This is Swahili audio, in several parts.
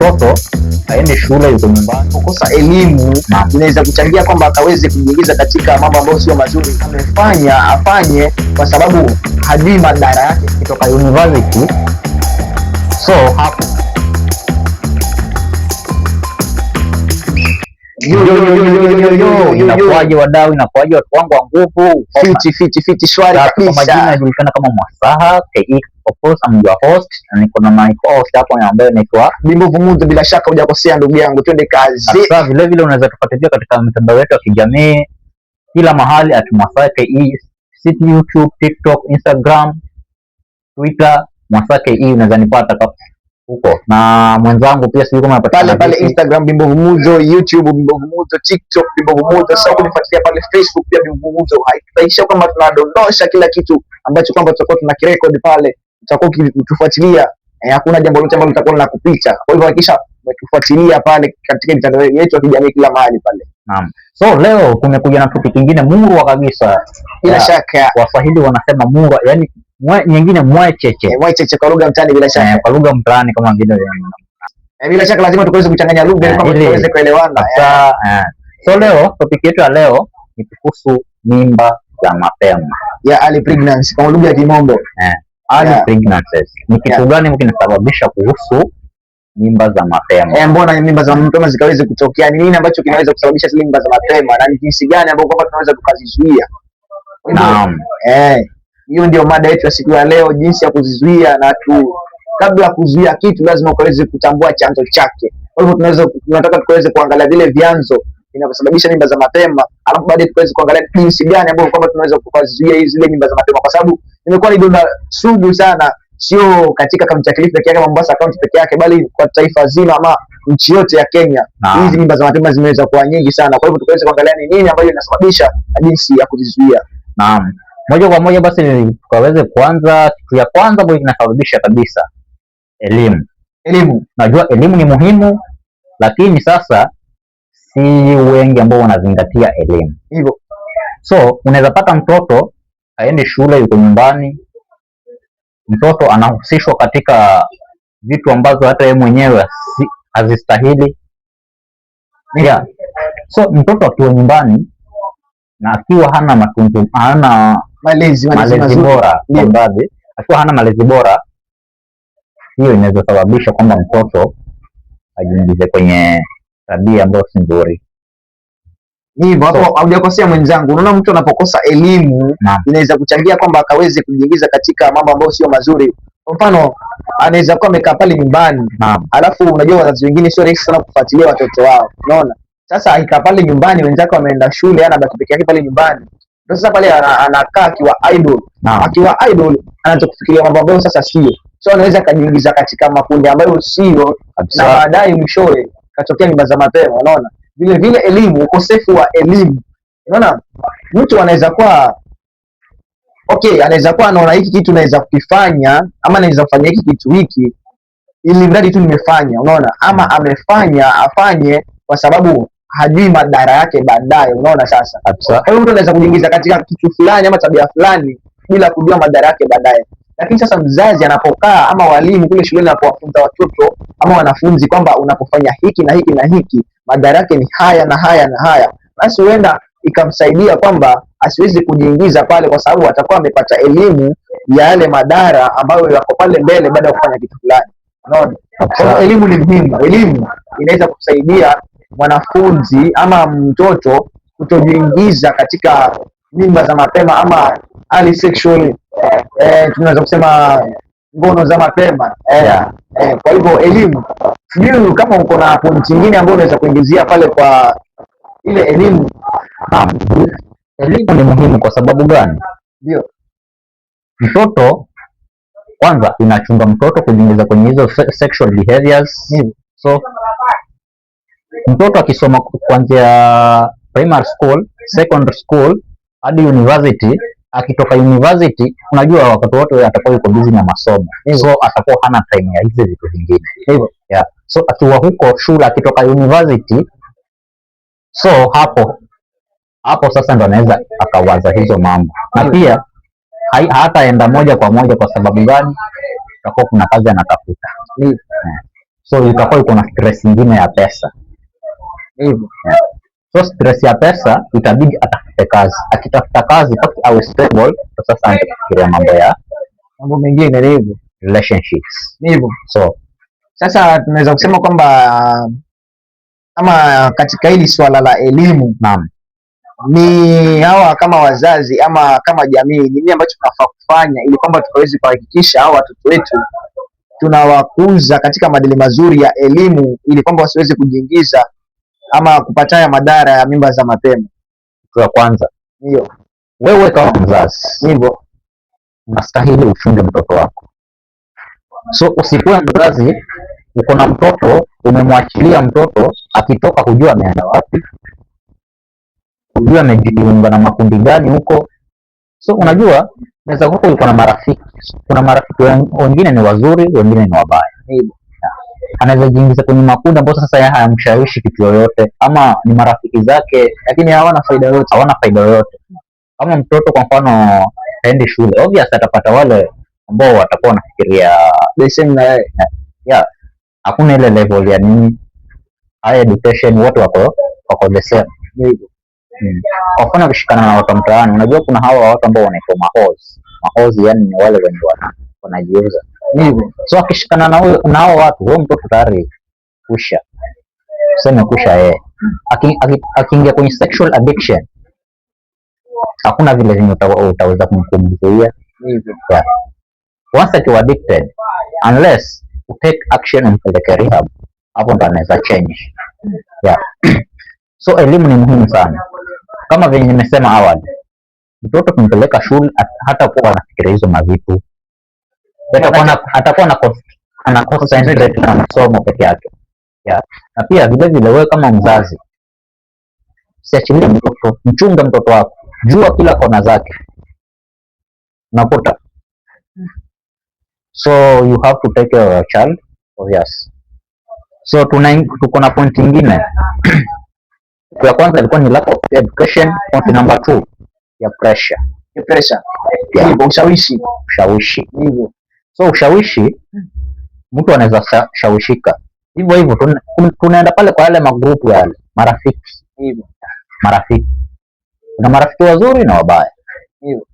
mtoto aende shule, yuko nyumbani, kukosa elimu inaweza kuchangia kwamba akaweze kujiingiza katika mambo ambayo sio mazuri. Amefanya afanye kwa sababu hajui madhara yake kutoka university. So hapo inakuwaje wadau, inakuwaje watu wangu wa nguvu, fiti shwari kabisa. Majina yanajulikana kama Mwasaha KE, of course I'm your host, na niko na my host hapo ambaye anaitwa Bimbo Vumuzo. Bila shaka hujakosea ndugu yangu, twende kazi. Sasa vile vile unaweza tufuatilia katika mitandao yetu ya kijamii kila mahali @Mwasaha KE, YouTube, TikTok, Instagram, Twitter, Mwasaha KE, unaweza nipata huko, na mwenzangu pia sio kama pale pale Instagram Bimbo Vumuzo, YouTube Bimbo Vumuzo, TikTok Bimbo Vumuzo. Sasa kunifuatilia pale Facebook pia Bimbo Vumuzo. Haitaisha kama tunadondosha kila kitu ambacho kwamba tutakuwa tunakirecord pale, utakuwa ukitufuatilia, hakuna jambo lolote ambalo litakuwa linakupita. Kwa hivyo hakikisha umetufuatilia pale katika mitandao yetu ya kijamii kila mahali pale. Naam. So leo tumekuja na topic nyingine murwa kabisa. Bila shaka Waswahili wanasema murwa, yani nyingine mwecheche kwa lugha mtaani. Bila shaka kwa lugha mtaani kama vile bila shaka lazima tuweze kuchanganya lugha ili tuweze kuelewana. So leo topic yetu ya leo ni kuhusu mimba za mapema, early pregnancy kwa lugha ya Kimombo. Early pregnancies ni kitu gani kinasababisha kuhusu mimba za mapema? Mbona mimba za mapema zikaweze kutokea? Ni nini ambacho kinaweza kusababisha mimba za mapema na ni jinsi gani ambapo kwamba tunaweza tukazizuia? Naam. Hiyo ndio mada yetu ya siku ya leo, jinsi ya kuzizuia. Na kabla ya kuzuia kitu lazima ukaweze kutambua chanzo chake. Kwa hivyo tunataka tukaweze kuangalia vile vyanzo vinavyosababisha mimba za mapema, alafu baadaye tukaweze kuangalia jinsi gani ambapo kwamba tunaweza kuzuia hizi zile mimba za mapema, kwa sababu imekuwa ni donda sugu sana, sio katika kaunti ya Kilifi pekee yake, Mombasa kaunti pekee yake, bali kwa taifa zima ama nchi yote ya Kenya. Hizi mimba za mapema zimeweza kuwa nyingi sana. Kwa hivyo tukaweze kuangalia ni nini ambayo inasababisha na jinsi ya kuzizuia. Naam. Moja kwa moja basi tukaweze kuanza. Kitu ya kwanza ambayo inasababisha kabisa elimu. Najua elimu ni muhimu, lakini sasa si wengi ambao wanazingatia elimu hivyo. So unaweza pata mtoto aende shule, yuko nyumbani, mtoto anahusishwa katika vitu ambazo hata yeye mwenyewe hazistahili. So mtoto akiwa nyumbani na akiwa hana matunzo, hana malezi bora, akiwa hana malezi bora, hiyo inaweza sababisha kwamba mtoto ajiingize kwenye tabia ambayo si nzuri. Hivyo hapo haujakosea mwenzangu. Unaona, mtu anapokosa elimu inaweza kuchangia kwamba akaweze kujiingiza katika mambo ambayo sio mazuri. Kwa mfano, anaweza kuwa amekaa pale nyumbani, alafu unajua wazazi wengine sio rahisi sana kufuatilia watoto wao. Unaona? Sasa akikaa pale nyumbani, wenzake wameenda shule, anabaki peke yake pale nyumbani. Sasa pale anakaa akiwa idle. Akiwa idle anaanza kufikiria mambo ambayo sasa sio. So anaweza kujiingiza katika makundi ambayo sio, na baadaye mwishowe katokea mimba za mapema. Unaona? Vile vile elimu, ukosefu wa elimu. Unaona? Mtu anaweza kuwa anaweza kuwa anaona hiki kitu naweza kukifanya, ama naweza kufanya hiki kitu hiki ili mradi tu nimefanya. Unaona? Ama afanye kwa sababu hajui madhara yake baadaye. Unaona sasa? Kwa hiyo mtu anaweza kujiingiza katika kitu fulani ama tabia fulani bila kujua madhara yake baadaye. Lakini sasa mzazi anapokaa ama walimu kule shuleni anapowafunza watoto ama wanafunzi kwamba unapofanya hiki na hiki na hiki madhara yake ni haya na haya na haya, basi huenda ikamsaidia kwamba asiwezi kujiingiza pale, kwa sababu atakuwa amepata elimu ya yale madhara ambayo yako pale mbele baada ya kufanya kitu fulani. Unaona? Kwa elimu ni muhimu. Elimu inaweza kusaidia mwanafunzi ama mtoto kutojiingiza katika mimba za mapema ama early sexual, tunaweza kusema ngono za mapema. Kwa hivyo elimu, sijui kama uko na point nyingine ambayo unaweza kuingizia pale kwa ile elimu. Elimu ni muhimu kwa sababu gani? Ndio. Mtoto kwanza inachunga mtoto kujiingiza kwenye hizo sexual behaviors. So mtoto akisoma kuanzia primary school, secondary school hadi university, akitoka university unajua wakati wote atakuwa yuko busy na masomo. So atakuwa hana time ya hizi vitu vingine. Hivyo. So akiwa huko shule, akitoka university, so hapo sasa ndo anaweza akawaza hizo mambo. Na pia hataenda moja kwa moja. Kwa sababu gani? Utakuwa kuna kazi anatafuta. so itakuwa iko na stress nyingine ya pesa hivyo. So stress ya pesa itabidi atafute kazi, akitafuta kazi paki awe stable, sasa anze kufikiria mambo mengine, hivyo relationships hivyo. So sasa tunaweza kusema kwamba ama katika hili swala la elimu, naam, ni hawa kama wazazi ama kama jamii, ni nini ambacho tunafaa kufanya ili kwamba tukaweze kuhakikisha hawa watoto wetu tunawakuza katika maadili mazuri ya elimu, ili kwamba wasiweze kujiingiza ama kupata madhara ya mimba za mapema? kwa kwanza, Ndio wewe kama mzazi hivyo unastahili uchunge mtoto wako. So usikuwe mzazi uko na mtoto umemwachilia mtoto, akitoka hujua ameenda wapi, hujua amejiunga na makundi gani huko. So unajua naweza kuwa uko na marafiki, kuna marafiki wengine ni wazuri, wengine ni wabaya. Anaweza jiingiza kwenye makundi ambayo sasa yeye hayamshawishi kitu yoyote, ama ni marafiki zake lakini hawana faida yoyote. Kama mtoto kwa mfano aende shule, obvious atapata wale ambao watakuwa wanafikiria the same na yeye. Hakuna ile level ya nini high education, wote wako the same. Kwa mfano kushikana na watu mtaani, unajua kuna hawa watu ambao wanaitwa mahozi, yani ni wale wenye wanajiuza hivyo. So akishikana na hao watu, huyo mtoto tayari kusha yeye. Akiingia kwenye sexual addiction, hakuna vile zenye utaweza kumzuia hivyo. Once akiwa addicted, unless you take action and umpeleke rehab, hapo ndo anaweza change. So elimu ni muhimu sana, kama vile nimesema awali, mtoto kumpeleka shule hata kuwa anafikiria hizo mavitu, atakuwa ana concentrate na masomo peke yake. Na pia vile vile wewe kama mzazi, siachilie mtoto, mchunga mtoto wako, jua kila kona zake unakuta. So you have to take care of your child, obvious. So tuko na point nyingine ya kwanza ilikuwa ni lack of education. Point number 2 ya pressure. Ushawishi hivyo. So ushawishi, mtu anaweza shawishika hivyo. Tunaenda pale kwa yale magrupu yale marafiki hivyo. Kuna marafiki wazuri na wabaya hivyo.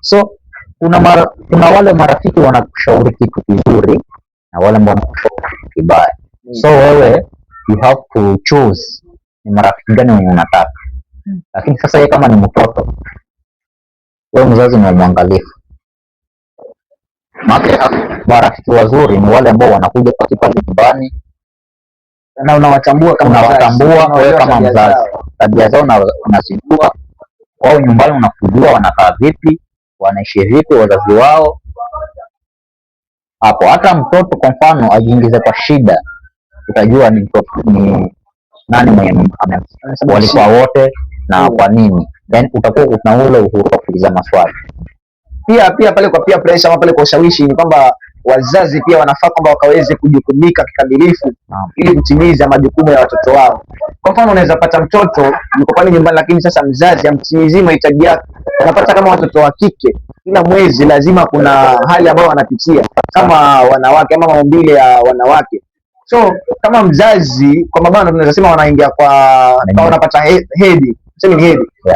So kuna wale marafiki wanakushauri kitu kizuri na wale ambao wanakushauri kitu kibaya. So wewe you have to choose ni marafiki gani wenye unataka. Lakini sasa yeye kama ni mtoto, wewe mzazi ni mwangalifu. Marafiki wazuri ni wale ambao wanakuja katika nyumbani na unawatambua wewe kama mzazi, tabia zao unazijua, wao nyumbani unakujua wanakaa vipi, wanaishi vipi wazazi wao. Hapo hata mtoto kwa mfano ajiingize kwa shida, utajua ni nani mwenye walikuwa wote na kwa nini. Then utakuwa una ule uhuru wa kuuliza maswali. Pia pale kwa peer pressure ama pale kwa ushawishi, ni kwamba wazazi pia wanafaa kwamba wakaweze kujukumika kikamilifu ili kutimiza majukumu ya watoto wao. Kwa mfano unaweza pata mtoto yuko pale nyumbani, lakini sasa mzazi amtimizii mahitaji yake. Unapata kama watoto wa kike kila mwezi lazima kuna hali ambayo wanapitia kama wanawake ama maumbile ya wanawake. So kama mzazi kwa mabano tunaweza sema wanaingia kwa wanapata hedhi.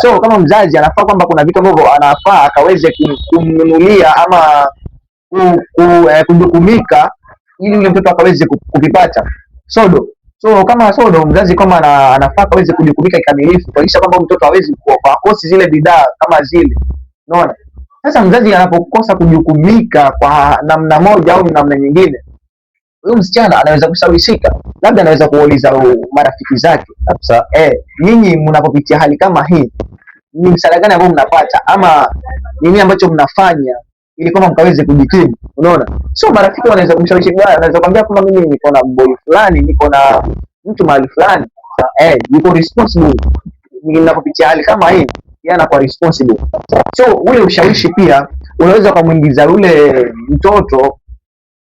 So kama mzazi anafaa kwamba kuna vitu ambavyo anafaa akaweze kumnunulia ama kujukumika ili yule mtoto akaweze kuvipata. So kama mzazi kama anafaa akaweze kujukumika kikamilifu kuhakikisha kwamba mtoto hawezi kukosa zile bidhaa kama zile. Unaona? Sasa mzazi anapokosa kujukumika kwa namna moja au namna nyingine, huyo msichana anaweza kusawishika, labda anaweza kuuliza marafiki zake kabisa, nyinyi mnapopitia hali kama hii ni msaada gani ambao mnapata ama nini ambacho mnafanya ili kama mkaweze kujikimu. Unaona? So marafiki wanaweza kumshawishi bwana, anaweza kumwambia kama mimi niko na boy fulani, niko na mtu mahali fulani, yuko responsible, ninapopitia hali kama hii yeye anakuwa responsible. So ule ushawishi pia unaweza kumuingiza ule mtoto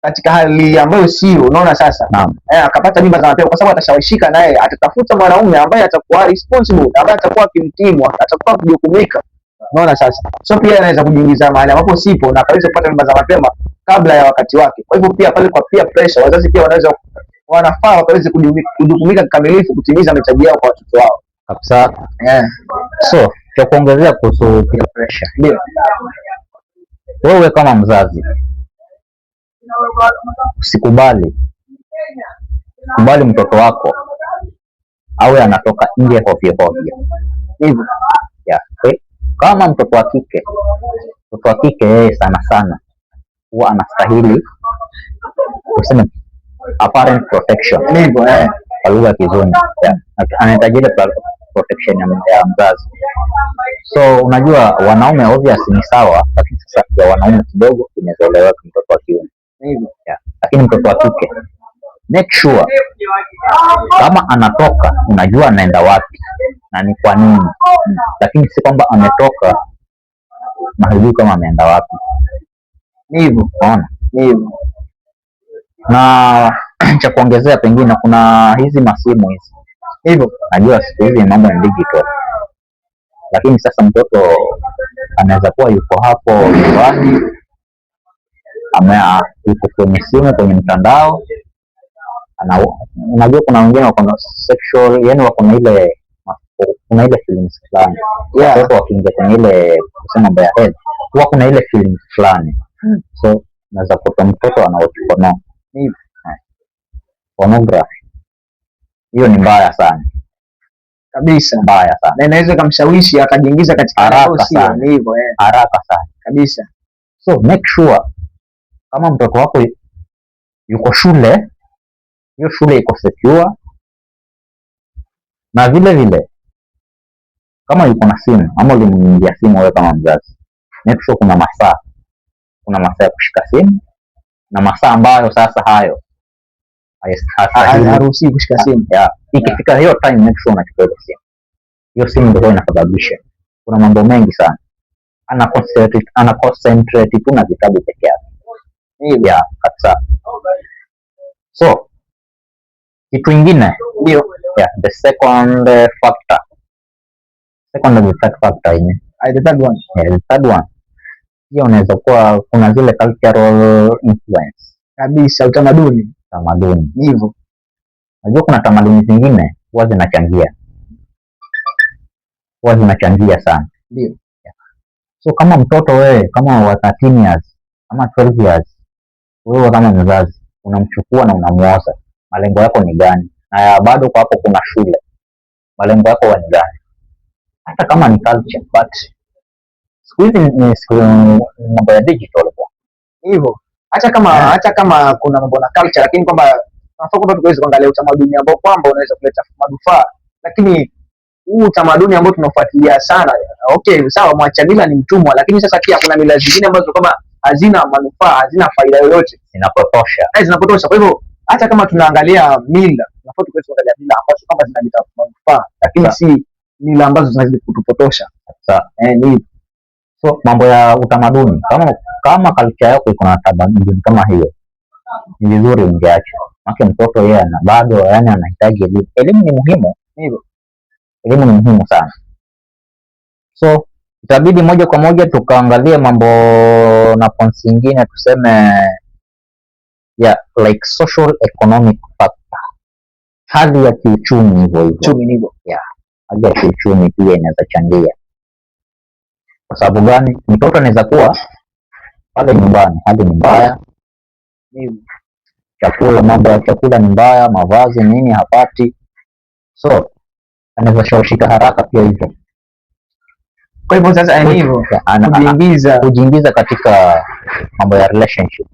katika hali ambayo sio. Unaona sasa? Akapata mimba za mapema kwa sababu atashawishika, naye atatafuta mwanaume ambaye atakuwa responsible, ambaye atakuwa kimtimu, atakuwa kujukumika. Unaona sasa? So pia anaweza kujiingiza mahali ambapo sipo na akaweza kupata mimba za mapema kabla ya wakati wake. Kwa hivyo pia pale kwa peer pressure, wazazi pia wanafaa wakaweze kujukumika kikamilifu kutimiza mahitaji yao kwa watoto wao kabisa. So cha kuongezea kuhusu peer pressure, ndio wewe kama mzazi usikubali mtoto wako awe anatoka nje hovyo hivyo. Kama mtoto wa kike yeye sana sana huwa anastahili kusema apparent protection hivyo, kwa lugha ya Kizungu anahitaji ile protection ya mzazi. So unajua wanaume obvious ni sawa, lakini sasa ya wanaume kidogo imezoelewa mtoto wa kiume hivyo, lakini mtoto wa kike make sure kama anatoka unajua anaenda wapi na ni kwa nini, lakini si kwamba ametoka na hujui kama ameenda wapi hivyo. Unaona hivyo. Na cha kuongezea, pengine kuna hizi masimu hizi hivyo, najua siku hizi mambo ni digital, lakini sasa mtoto anaweza kuwa yuko hapo nyumbani yuko kwenye simu, kwenye mtandao. Unajua kuna wengine wako na sexual, yani wako na ile feelings fulani. Watoto wakiingia kwenye ile kusema mambo ya head, huwa kuna ile feelings fulani. So naweza kuta mtoto anaochukua pornography. Hiyo ni mbaya sana kabisa, mbaya sana, na inaweza kumshawishi akajiingiza katika haraka sana hivyo, haraka sana kabisa. So make sure kama mtoto wako yuko shule, hiyo shule iko secure, na vile kama yuko na simu ama ulimwingia simu wewe kama mzazi, make sure kuna masaa ya kushika simu na masaa ambayo sasa hayo haruhusi kushika simu. Ikifika hiyo time, make sure unachukua simu. Hiyo simu ndio inasababisha kuna mambo mengi sana. Ana concentrate tu na vitabu peke yake hivi kabisa. So kitu kingine ndio the second factor in the third one hiyo unaweza kuwa kuna zile cultural influence kabisa, utamaduni hivyo. Unajua kuna tamaduni zingine huwa zinachangia sana ndio. So kama mtoto wewe kama wa 13 years ama 12 years, wewe kama mzazi unamchukua na unamuoza, malengo yako ni gani? Na bado kwa hapo kuna shule, malengo yako ni gani? Hata kama ni culture, but siku hizi ni mambo ya digital hivyo. Hata kama kuna mambo na culture, lakini kwamba tunafaa kwamba tuweze kuangalia utamaduni ambao kwamba unaweza kuleta manufaa, lakini huu utamaduni ambao tunafuatilia sana, okay sawa, mwacha mila ni mtumwa, lakini sasa pia kuna mila zingine ambazo kama hazina manufaa, hazina faida yoyote, zinapotosha. Kwa hivyo hata kama tunaangalia mila, tunafaa tuweze kuangalia mila ambazo kama zinaleta manufaa, lakini si mila ambazo zinazidi kutupotosha. Sasa so mambo ya utamaduni, kama culture yako iko na tamaduni kama hiyo, ni vizuri ungeacha. Maana mtoto yeye bado anahitaji elimu. Elimu ni muhimu hivyo. Elimu ni muhimu sana. So itabidi moja kwa moja tukaangalia mambo na points nyingine, tuseme like social economic factor, hali ya kiuchumi hivyo. Hali ya kiuchumi pia inaweza changia. Kwa sababu gani? Mtoto anaweza kuwa pale nyumbani hali ni mbaya, mambo ya chakula ni mbaya, mavazi nini hapati, so anaweza shawishika haraka pia hivyo. Kwa hivyo sasa ni hivyo, kujiingiza katika mambo ya relationship.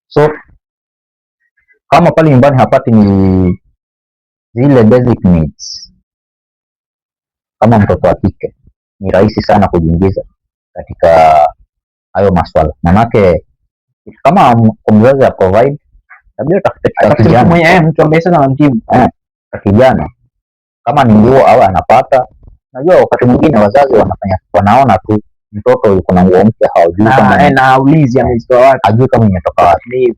So kama pale nyumbani hapati ni zile basic needs, kama mtoto wa kike ni rahisi sana kujiingiza katika hayo maswala. Manake kama mzazi ya provide, labda utafute mtu ambaye sana anamtimu kijana, kama ni nguo au anapata. Najua wakati mwingine wazazi wanaona tu mtoto yuko na nguo mpya, hawajui kama na aulizi ametoa wapi, hajui kama imetoka wapi.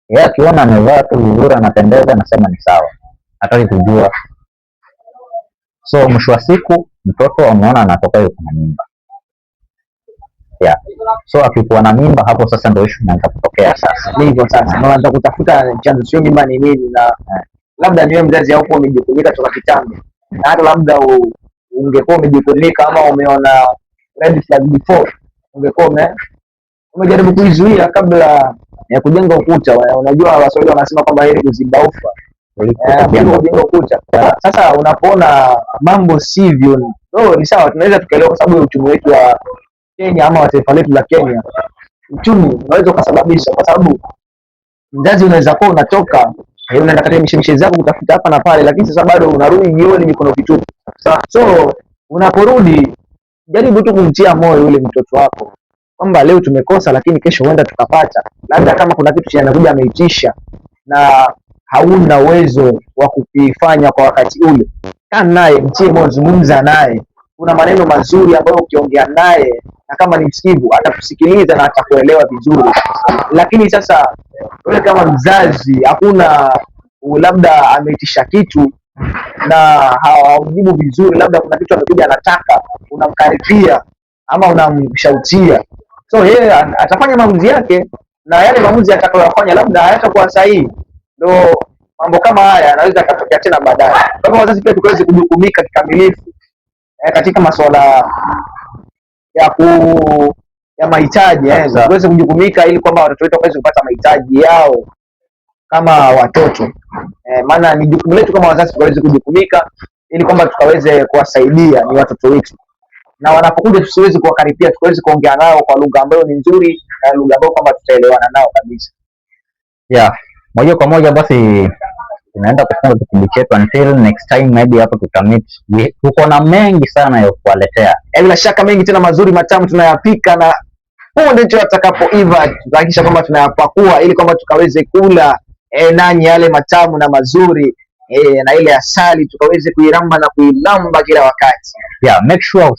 Yeye akiona amevaa tu vizuri, anapendeza, anasema ni sawa, hataki kujua. So mwisho wa siku mtoto anaona anatoka yuko na mimba. Yeah. So akikuwa na mimba hapo sasa ndio issue inaanza kutokea sasa. Ni hivyo sasa. Unaanza kutafuta chanzo, sio mimba ni nini, na labda niwe mzazi haupo umejifunika toka kitambo. Na hata labda ungekuwa umejifunika ama umeona red flag before, ungekuwa umejaribu kuizuia kabla ya kujenga ukuta. Unajua Waswahili wanasema kwamba heri kuziba ufa kujenga ukuta. Sasa unapoona mambo sivyo, ni sawa, tunaweza tukaelewa kwa sababu ya uchumi wetu wa Kenya ama wa taifa letu la Kenya. Uchumi unaweza ukasababisha, kwa sababu mzazi unaweza kuwa unatoka unaenda katika mishemishe zako kutafuta hapa na pale, lakini sasa bado unarudi jioni mikono mitupu. So unaporudi, jaribu tu kumtia moyo yule mtoto wako kwamba leo tumekosa, lakini kesho huenda tukapata. Labda kama kuna kitu cha anakuja ameitisha na hauna uwezo wa kukifanya kwa wakati ule, kaa naye, mtie moyo, zungumza naye. Kuna maneno mazuri ambayo ukiongea naye, na kama ni msikivu, atakusikiliza na atakuelewa vizuri. Lakini sasa wewe kama mzazi, hakuna labda ameitisha kitu na haujibu vizuri, labda kuna kitu amekuja anataka, unamkaribia ama unamshautia, so yeye atafanya maamuzi yake, na yale maamuzi atakayofanya labda hayatakuwa sahihi. Ndio mambo kama haya yanaweza kutokea tena baadaye. Kwa hivyo wazazi pia tukaweze kujukumika kikamilifu katika masuala ya mahitaji, tuweze kujukumika ili kwamba watoto wetu waweze kupata mahitaji yao kama watoto. Maana ni jukumu letu kama wazazi tukaweze kujukumika ili kwamba tukaweze kuwasaidia ni watoto wetu, na wanapokuja tusiweze kuwakaripia, tukaweze kuongea nao kwa lugha ambayo ni nzuri na lugha ambayo kwamba tutaelewana nao kabisa. Yeah, moja kwa moja basi tunaenda kufunga kipindi chetu until next time, maybe hapo tutamit. Tuko na mengi sana ya kuwaletea, bila shaka mengi tena mazuri matamu tunayapika, na punde tu atakapoiva tutahakikisha kwamba tunayapakua ili kwamba tukaweze kula nanyi yale matamu na mazuri na ile asali tukaweze kuiramba na kuilamba kila wakati. Yeah, make sure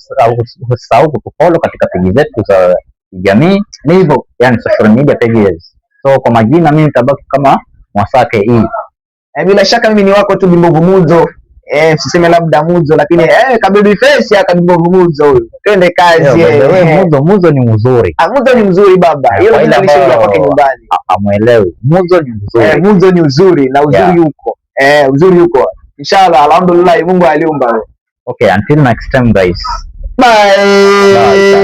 usisahau kutufollow katika page zetu za kijamii, ni hivyo, yani social media pages. So kwa majina mimi nitabaki kama Mwasake hii. Bila shaka mimi ni wako tu Bimbovu Muzo. Siseme labda Muzo, lakini kabibi face ya Bimbovu Muzo huyo. Twende kazi. Muzo ni mzuri. Muzo ni mzuri baba. Hilo jina lishoja kwake nyumbani. Amuelewi. Muzo ni mzuri. Muzo ni uzuri na uzuri huko. Uzuri huko. Inshallah, alhamdulillah, Mungu aliumba. Okay, until next time guys. Bye.